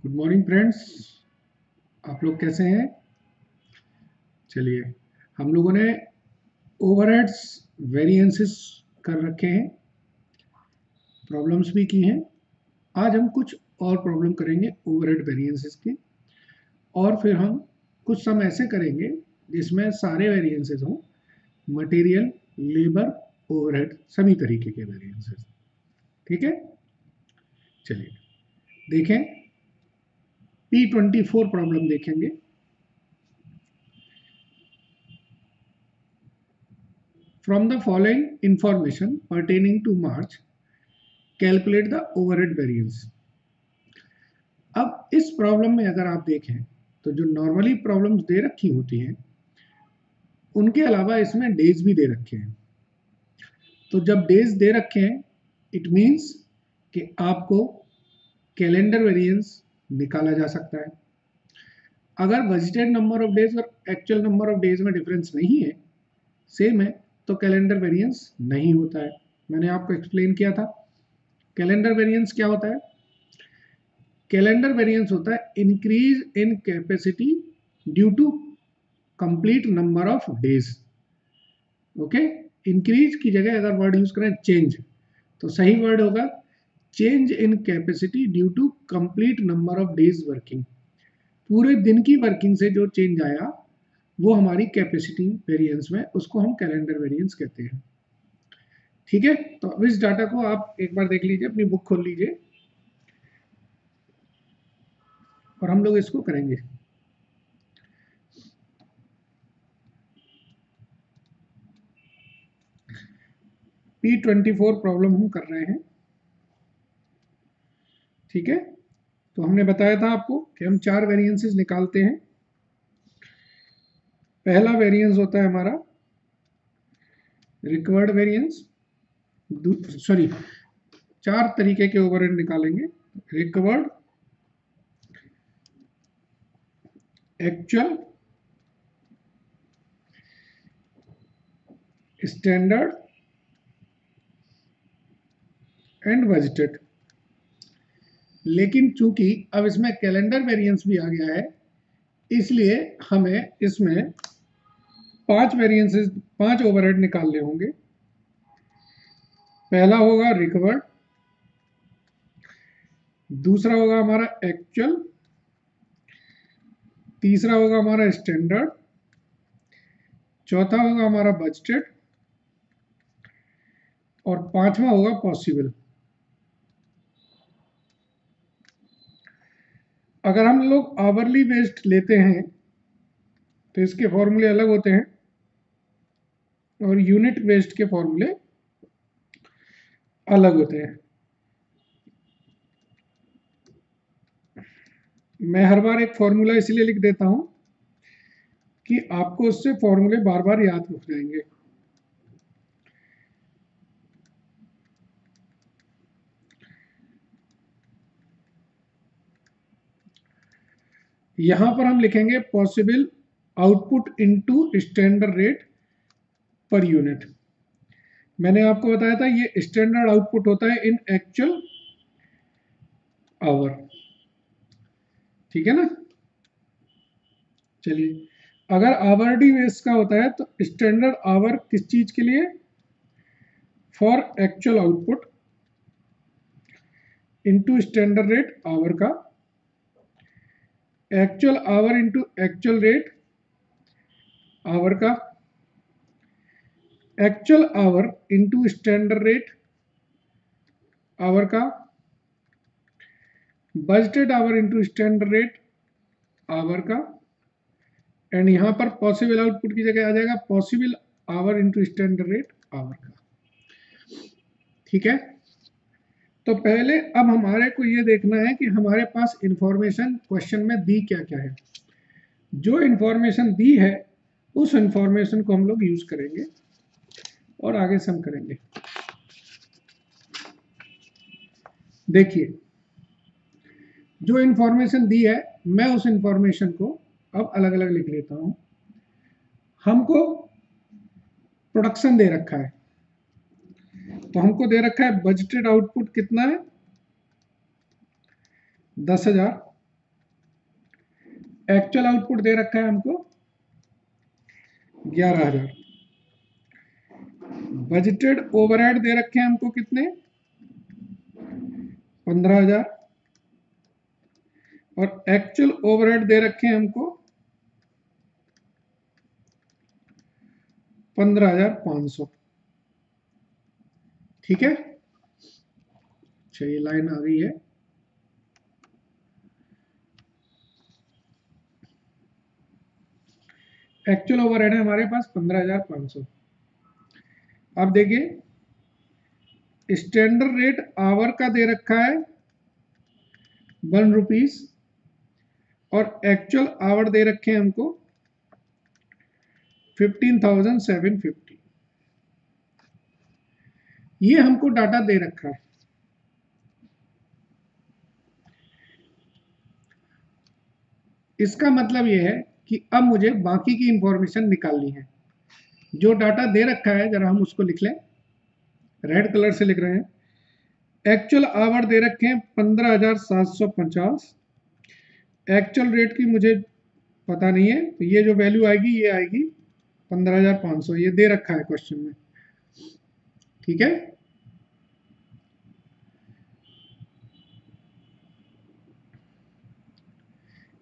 Good morning friends, आप लोग कैसे हैं। चलिए, हम लोगों ने ओवरहेड्स वेरिएंसेस कर रखे हैं, प्रॉब्लम्स भी की हैं। आज हम कुछ और प्रॉब्लम करेंगे ओवरहेड वेरिएंसेस की, और फिर हम कुछ सम ऐसे करेंगे जिसमें सारे वेरिएंसेस हों, मटेरियल, लेबर, ओवरहेड, सभी तरीके के वेरिएंसेस। ठीक है, चलिए देखें। P24 प्रॉब्लम देखेंगे। From the following information pertaining to March, calculate the overhead variance. अब इस प्रॉब्लम में अगर आप देखें तो जो नॉर्मली प्रॉब्लम्स दे रखी होती हैं उनके अलावा इसमें डेज भी दे रखे हैं। तो जब डेज दे रखे हैं इट मीन्स कि आपको कैलेंडर वेरिएंस निकाला जा सकता है। अगर बजटेड नंबर ऑफ डेज और एक्चुअल नंबर ऑफ डेज में डिफरेंस नहीं है, सेम है, तो कैलेंडर वेरिएंस नहीं होता है। मैंने आपको एक्सप्लेन किया था कैलेंडर वेरिएंस क्या होता है। कैलेंडर वेरिएंस होता है increase in capacity due to complete number of days. Okay, increase की जगह अगर वर्ड यूज करें चेंज, तो सही वर्ड होगा change in capacity due to complete number of days working. पूरे दिन की वर्किंग से जो चेंज आया वो हमारी कैपेसिटी वेरिएंस में, उसको हम कैलेंडर वेरिएंस कहते हैं। ठीक है, तो अब इस डाटा को आप एक बार देख लीजिए, अपनी बुक खोल लीजिए और हम लोग इसको करेंगे। P24 प्रॉब्लम हम कर रहे हैं। ठीक है, तो हमने बताया था आपको कि हम 4 वेरिएंसेस निकालते हैं। पहला वेरिएंस होता है हमारा रिकवर्ड वेरिएंस, सॉरी 4 तरीके के ओवरहेड निकालेंगे। Recovered, actual, standard and budgeted. लेकिन चूंकि अब इसमें कैलेंडर वेरिएंस भी आ गया है, इसलिए हमें इसमें 5 ओवरहेड निकालने होंगे। पहला होगा रिकवर्ड, दूसरा होगा हमारा एक्चुअल, तीसरा होगा हमारा स्टैंडर्ड, चौथा होगा हमारा बजटेड और 5वां होगा पॉसिबल। अगर हम लोग आवरली बेस्ड लेते हैं तो इसके फॉर्मूले अलग होते हैं और यूनिट बेस्ड के फॉर्मूले अलग होते हैं। मैं हर बार एक फॉर्मूला इसलिए लिख देता हूं कि आपको उससे फॉर्मूले बार बार याद हो जाएंगे। यहां पर हम लिखेंगे possible output into standard rate per unit. मैंने आपको बताया था ये स्टैंडर्ड आउटपुट होता है इन एक्चुअल आवर। ठीक है ना। चलिए, अगर आवरडी बेस का होता है तो स्टैंडर्ड आवर किस चीज के लिए, for actual output into standard rate hour का, actual hour into actual rate hour का, actual hour into standard rate hour का, budgeted hour into standard rate hour का, एंड यहां पर पॉसिबल आउटपुट की जगह आ जाएगा possible hour into standard rate hour का। ठीक है, तो पहले अब हमारे को ये देखना है कि हमारे पास इंफॉर्मेशन क्वेश्चन में दी क्या क्या है। जो इंफॉर्मेशन दी है उस इंफॉर्मेशन को हम लोग यूज करेंगे और आगे सम करेंगे। देखिए, जो इंफॉर्मेशन दी है मैं उस इंफॉर्मेशन को अब अलग अलग लिख लेता हूं। हमको प्रोडक्शन दे रखा है, तो हमको दे रखा है बजटेड आउटपुट कितना है, 10,000। एक्चुअल आउटपुट दे रखा है हमको 11,000, बजटेड ओवरहेड दे रखे हैं हमको कितने 15,000, और एक्चुअल ओवरहेड दे रखे हैं हमको 15,500। ठीक है, अच्छा ये लाइन आ गई है। एक्चुअल ओवरहेड है हमारे पास 15,500। अब देखिए स्टैंडर्ड रेट आवर का दे रखा है 1 रुपीज, और एक्चुअल आवर दे रखे हैं हमको 15,750। ये हमको डाटा दे रखा है। इसका मतलब ये है कि अब मुझे बाकी की इंफॉर्मेशन निकालनी है। जो डाटा दे रखा है जरा हम उसको लिख लें, रेड कलर से लिख रहे हैं। एक्चुअल आवर दे रखे हैं 15,750, एक्चुअल रेट की मुझे पता नहीं है, तो ये जो वैल्यू आएगी ये आएगी 15,500, ये दे रखा है क्वेश्चन में। ठीक है,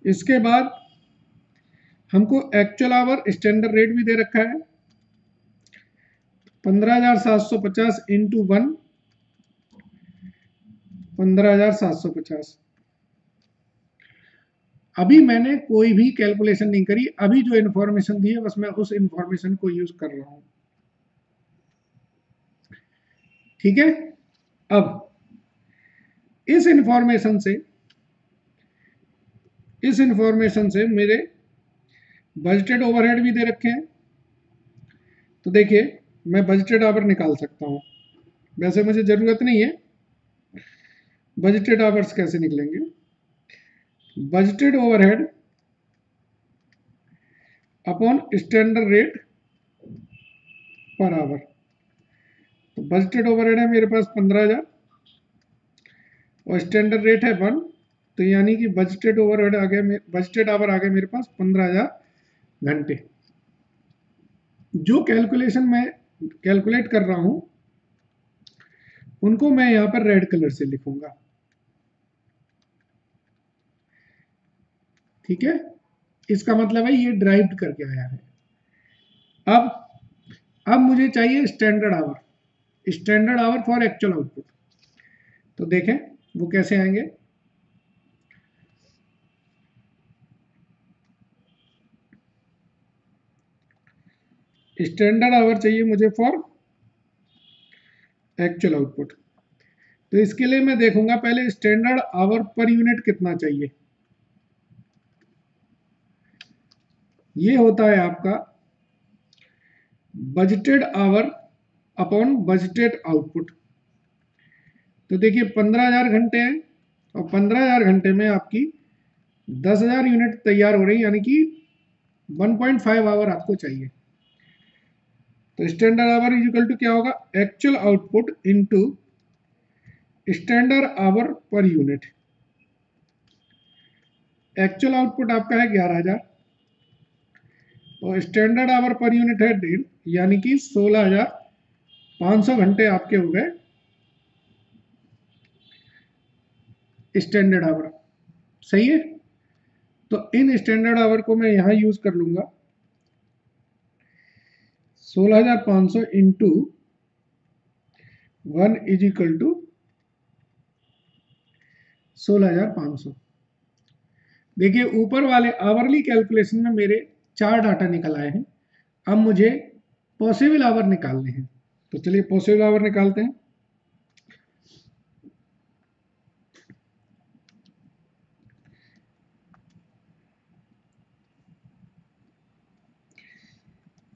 इसके बाद हमको एक्चुअल आवर स्टैंडर्ड रेट भी दे रखा है 15,750 इंटू 1, 15,750। अभी मैंने कोई भी कैलकुलेशन नहीं करी, अभी जो इंफॉर्मेशन दी है बस मैं उस इंफॉर्मेशन को यूज कर रहा हूं। ठीक है, अब इस इंफॉर्मेशन से मेरे बजटेड ओवरहेड भी दे रखे हैं। तो देखिए मैं बजटेड आवर निकाल सकता हूं, वैसे मुझे जरूरत नहीं है। बजटेड आवर्स कैसे निकलेंगे, budgeted overhead upon standard rate per hour. तो बजटेड ओवरहेड है मेरे पास 15,000 और स्टैंडर्ड रेट है 1, तो यानी कि बजटेड ओवरहेड आ गया, बजटेड आवर आ गया मेरे पास 15,000 घंटे। जो कैलकुलेशन मैं कैलकुलेट कर रहा हूं उनको मैं यहां पर रेड कलर से लिखूंगा। ठीक है, इसका मतलब है ये ड्राइव्ड करके आया है। अब मुझे चाहिए standard hour for actual output. तो देखें वो कैसे आएंगे। स्टैंडर्ड आवर चाहिए मुझे फॉर एक्चुअल आउटपुट। तो इसके लिए मैं देखूंगा पहले स्टैंडर्ड आवर पर यूनिट कितना चाहिए। ये होता है आपका budgeted hour upon budgeted output. तो देखिए 15,000 घंटे हैं और 15,000 घंटे में आपकी 10,000 यूनिट तैयार हो रही, यानी कि 1.5 आवर आपको चाहिए। तो standard hour is equal to क्या होगा, actual output into standard hour per unit. Actual output आपका है 11,000 और स्टैंडर्ड आवर पर यूनिट है 1.5, यानी कि 16,500 घंटे आपके हो गए स्टैंडर्ड आवर। सही है, तो इन स्टैंडर्ड आवर को मैं यहां यूज कर लूंगा 16,500 इंटू 1 इज इक्वल टू 16,500। देखिए ऊपर वाले आवरली कैलकुलेशन में मेरे 4 डाटा निकल आए हैं। अब मुझे पॉसिबल आवर निकालने हैं, तो चलिए पॉसिबल आवर निकालते हैं।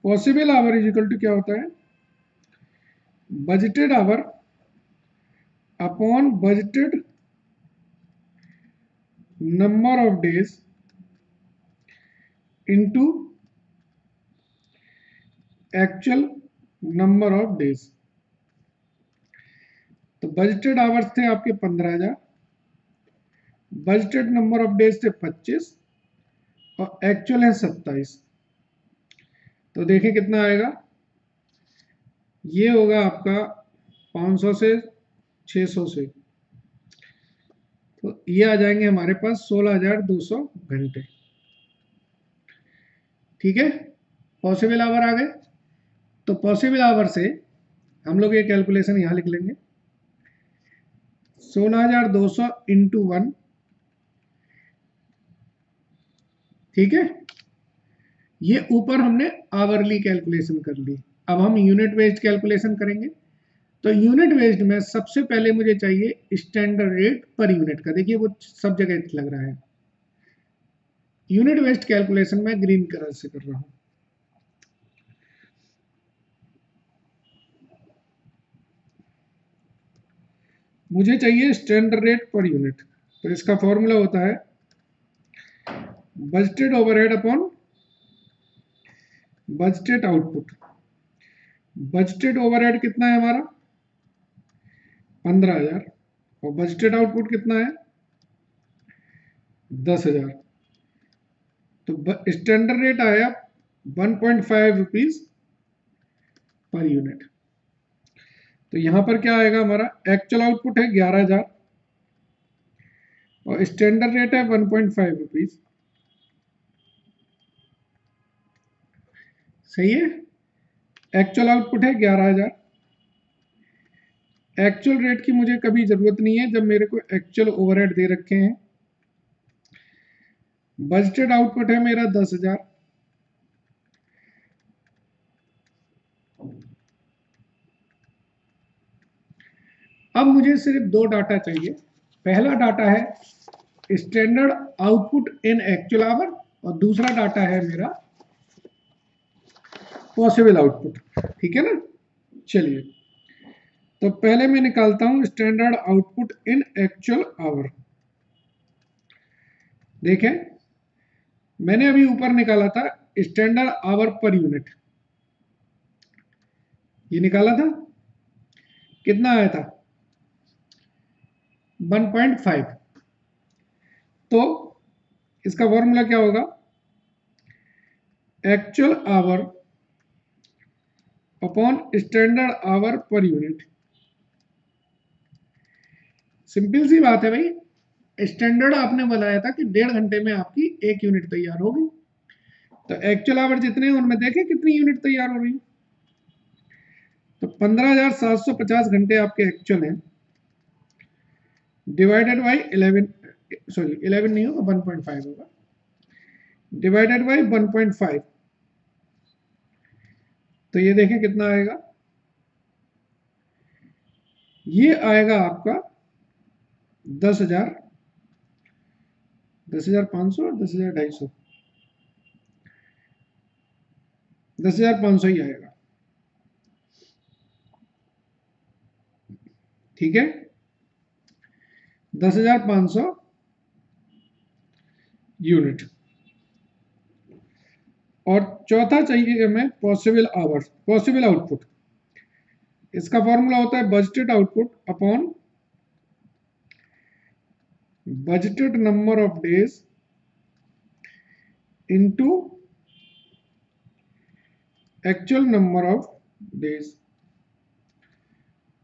Possible hour is equal to क्या होता है, budgeted hour upon budgeted number of days into actual number of days. तो बजटेड आवर्स थे आपके 15,000, बजटेड नंबर ऑफ डेज थे 25, और एक्चुअल है 27। तो देखें कितना आएगा, ये होगा आपका 500 से 600 से, तो ये आ जाएंगे हमारे पास 16,200 घंटे। ठीक है, पॉसिबल आवर आ गए। तो पॉसिबल आवर से हम लोग ये कैलकुलेशन यहां लिख लेंगे, 16,200 इंटू 1। ठीक है, ये ऊपर हमने आवरली कैलकुलेशन कर ली। अब हम यूनिट बेस्ड कैलकुलेशन करेंगे। तो यूनिट बेस्ड में सबसे पहले मुझे चाहिए स्टैंडर्ड रेट पर यूनिट का। देखिए वो सब जगह लग रहा है। यूनिट बेस्ड कैलकुलेशन में ग्रीन कलर से कर रहा हूं। मुझे चाहिए स्टैंडर्ड रेट पर यूनिट। तो इसका फॉर्मूला होता है budgeted overhead upon budgeted output. Budgeted overhead कितना है हमारा, 15,000, और बजटेड आउटपुट कितना है, 10,000। तो स्टैंडर्ड रेट आया 1.5 रुपीज पर यूनिट। तो यहां पर क्या आएगा, हमारा एक्चुअल आउटपुट है 11,000 और स्टैंडर्ड रेट है 1.5 रुपीज। सही है, एक्चुअल आउटपुट है 11,000। एक्चुअल रेट की मुझे कभी जरूरत नहीं है जब मेरे को एक्चुअल ओवरहेड दे रखे हैं। बजटेड आउटपुट है मेरा 10,000। अब मुझे सिर्फ दो डाटा चाहिए। पहला डाटा है standard output in actual our और दूसरा डाटा है मेरा पॉसिबल आउटपुट। ठीक है ना, चलिए तो पहले मैं निकालता हूं standard output in actual our. देखें, मैंने अभी ऊपर निकाला था स्टैंडर्ड आवर पर यूनिट, ये निकाला था, कितना आया था 1.5। तो इसका फॉर्मूला क्या होगा, actual hour upon standard hour per unit. Simple सी बात है भाई, स्टैंडर्ड आपने बनाया था कि 1.5 घंटे में आपकी 1 यूनिट तैयार होगी। तो एक्चुअल आवर जितने हैं उनमें देखें कितनी यूनिट तैयार हो रही है। तो 15,750 घंटे आपके एक्चुअल हैं, डिवाइडेड बाई 11, सॉरी 11 नहीं होगा 1.5 होगा, डिवाइडेड बाई 1.5। तो ये देखें कितना आएगा, ये आएगा आपका 10,000, 10,500 और 10,250, 10,500 ही आएगा। ठीक है, 10,500 यूनिट। और चौथा चाहिए हमें पॉसिबल आवर्स, पॉसिबल आउटपुट। इसका फॉर्मूला होता है budgeted output upon budgeted number of days into actual number of days.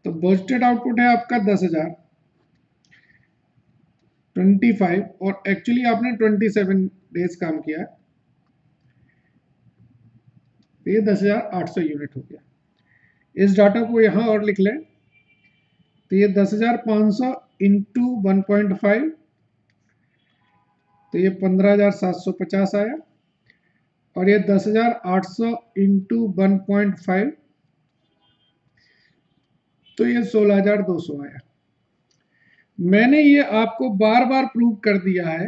तो बजटेड आउटपुट है आपका 10,000, 25, और एक्चुअली आपने 27 डेज काम किया है, तो ये 10,800 यूनिट हो गया। इस डाटा को यहां और लिख लें, तो ये 10,500 इंटू 1.5, तो ये 15,750 आया, और ये 10,800 इंटू 1.5, तो ये 16,200 आया। मैंने ये आपको बार बार प्रूव कर दिया है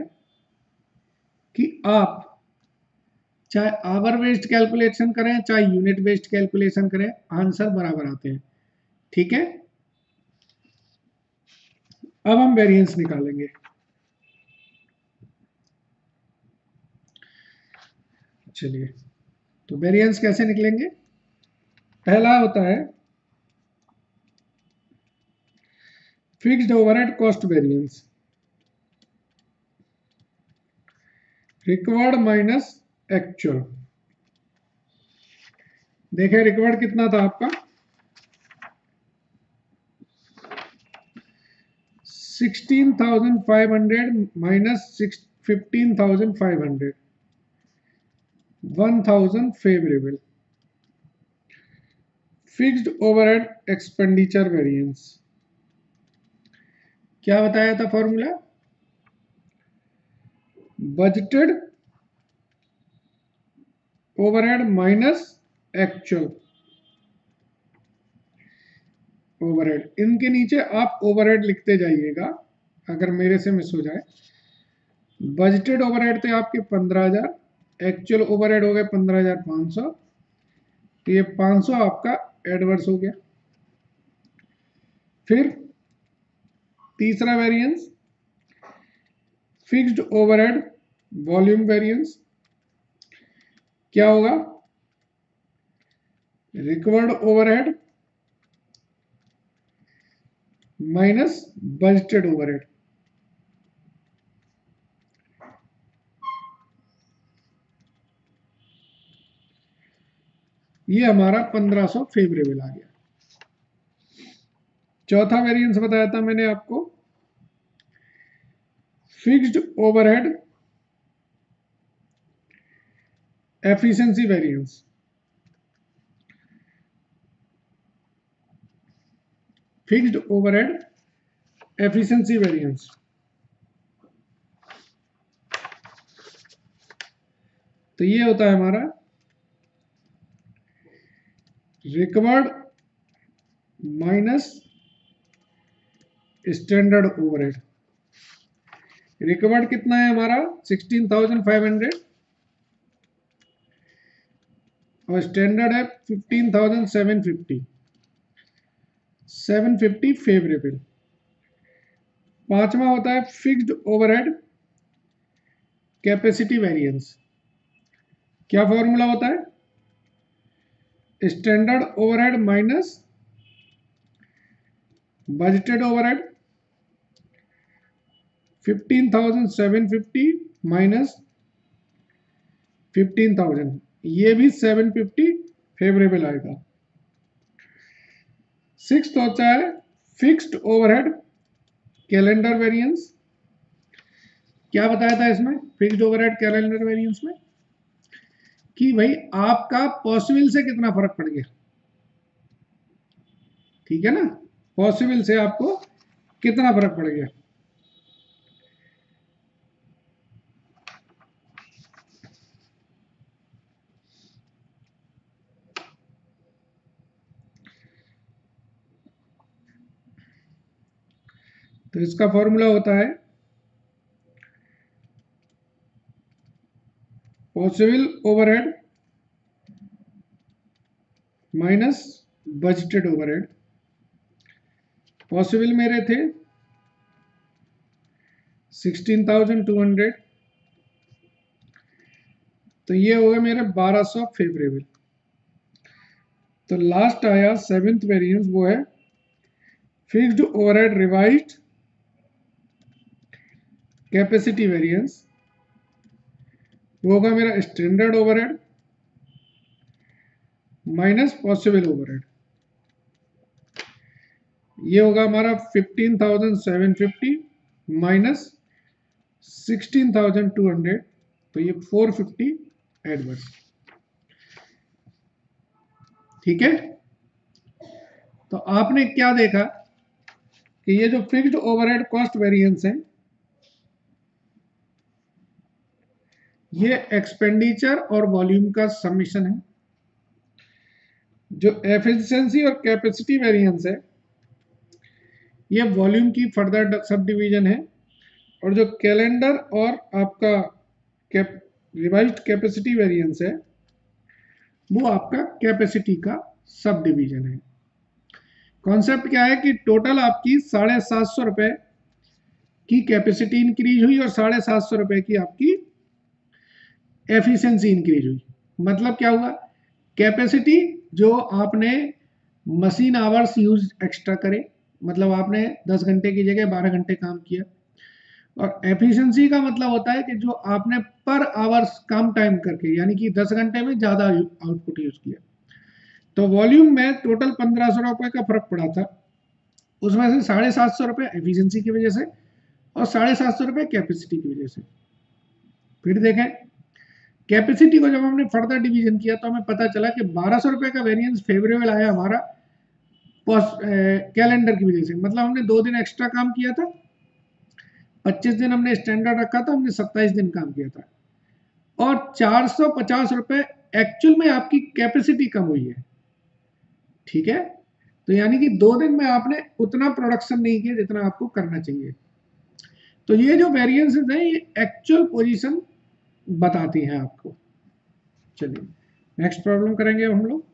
कि आप चाहे आवर बेस्ड कैलकुलेशन करें चाहे यूनिट बेस्ड कैलकुलेशन करें, आंसर बराबर आते हैं। ठीक है, अब हम वेरिएंस निकालेंगे। चलिए, तो वेरिएंस कैसे निकलेंगे, पहला होता है fixed overhead cost variance. Required minus actual. देखें रिक्वायर्ड कितना था आपका 16,500 minus 15,500, 1,000 favourable. Fixed overhead expenditure variance क्या बताया था formula, budgeted overhead minus actual overhead. इनके नीचे आप ओवरहेड लिखते जाइएगा अगर मेरे से मिस हो जाए। बजटेड ओवरहेड थे आपके 15,000, एक्चुअल ओवरहेड हो गए 15,500, तो ये 500 आपका एडवर्स हो गया। फिर तीसरा variance fixed overhead volume variance क्या होगा, required overhead minus budgeted overhead. ये हमारा 1500 फेवरेबल आ गया। चौथा वेरिएंस बताया था मैंने आपको, fixed overhead efficiency variance. Fixed overhead efficiency variance तो ये होता है हमारा required minus standard overhead. Required कितना है हमारा 16,500 और स्टैंडर्ड है 15,750, 750 फेवरेबल। पांचवा होता है फिक्स्ड ओवरहेड कैपेसिटी वेरिएंस। क्या फॉर्मूला होता है, standard overhead minus budgeted overhead, 15,750 minus 15,000, ये भी 750 फेवरेबल आएगा। सिक्स्थ होता है फिक्स्ड ओवरहेड कैलेंडर वेरिएंस। क्या बताया था इसमें फिक्स्ड ओवरहेड कैलेंडर वेरिएंस में कि भाई आपका पॉसिबल से कितना फर्क पड़ गया, ठीक है ना, पॉसिबल से आपको कितना फर्क पड़ गया। तो इसका फॉर्मूला होता है possible overhead minus budgeted overhead. Possible मेरे थे 16,200, तो ये हो गए मेरे 1200 फेवरेबल। तो लास्ट आया सेवेंथ वेरिएंस, वो है fixed overhead revised capacity variance. वो होगा मेरा standard overhead minus possible overhead. ये होगा हमारा 15,750 माइनस 16,200, तो ये 450 एडवर्स। ठीक है, तो आपने क्या देखा कि ये जो फिक्स्ड ओवरहेड कॉस्ट वेरिएंस है ये एक्सपेंडिचर और वॉल्यूम का समिशन है। जो एफिशिएंसी और कैपेसिटी वेरिएंस है ये वॉल्यूम की फर्दर सब डिवीजन है, और जो कैलेंडर और आपका रिवाइज्ड कैपेसिटी वेरिएंस है वो आपका कैपेसिटी का सब डिवीजन है। कॉन्सेप्ट क्या है कि टोटल आपकी 750 रुपए की कैपेसिटी इंक्रीज हुई और 750 रुपए की आपकी एफिशिएंसी इंक्रीज हुई। मतलब क्या हुआ, कैपेसिटी जो आपने मशीन आवर्स यूज एक्स्ट्रा करे, मतलब आपने 10 घंटे की जगह 12 घंटे काम किया, और एफिशिएंसी का मतलब होता है कि जो आपने पर आवर्स कम टाइम करके, यानी कि 10 घंटे में ज़्यादा आउटपुट यूज़ किया। तो वॉल्यूम में टोटल 1500 रुपये का फर्क पड़ा था, उसमें से 750 रुपये एफिशिएंसी की वजह से और 750 रुपये कैपेसिटी की वजह से। फिर देखें कैपेसिटी को जब हमने फर्दर डिवीजन किया तो हमें पता चला कि 1200 रुपये का वेरिएंस फेवरेबल आया हमारा कैलेंडर की वजह से। मतलब हमने 2 दिन एक्स्ट्रा काम किया था, 25 दिन हमने स्टैंडर्ड रखा था, हमने 27 दिन काम किया था, और 450 रुपये एक्चुअल में आपकी कैपेसिटी कम हुई है। ठीक है, तो यानी कि 2 दिन में आपने उतना प्रोडक्शन नहीं किया जितना आपको करना चाहिए। तो ये जो वेरिएंसेस हैं ये एक्चुअल पोजीशन बताती हैं आपको। चलिए नेक्स्ट प्रॉब्लम करेंगे हम लोग।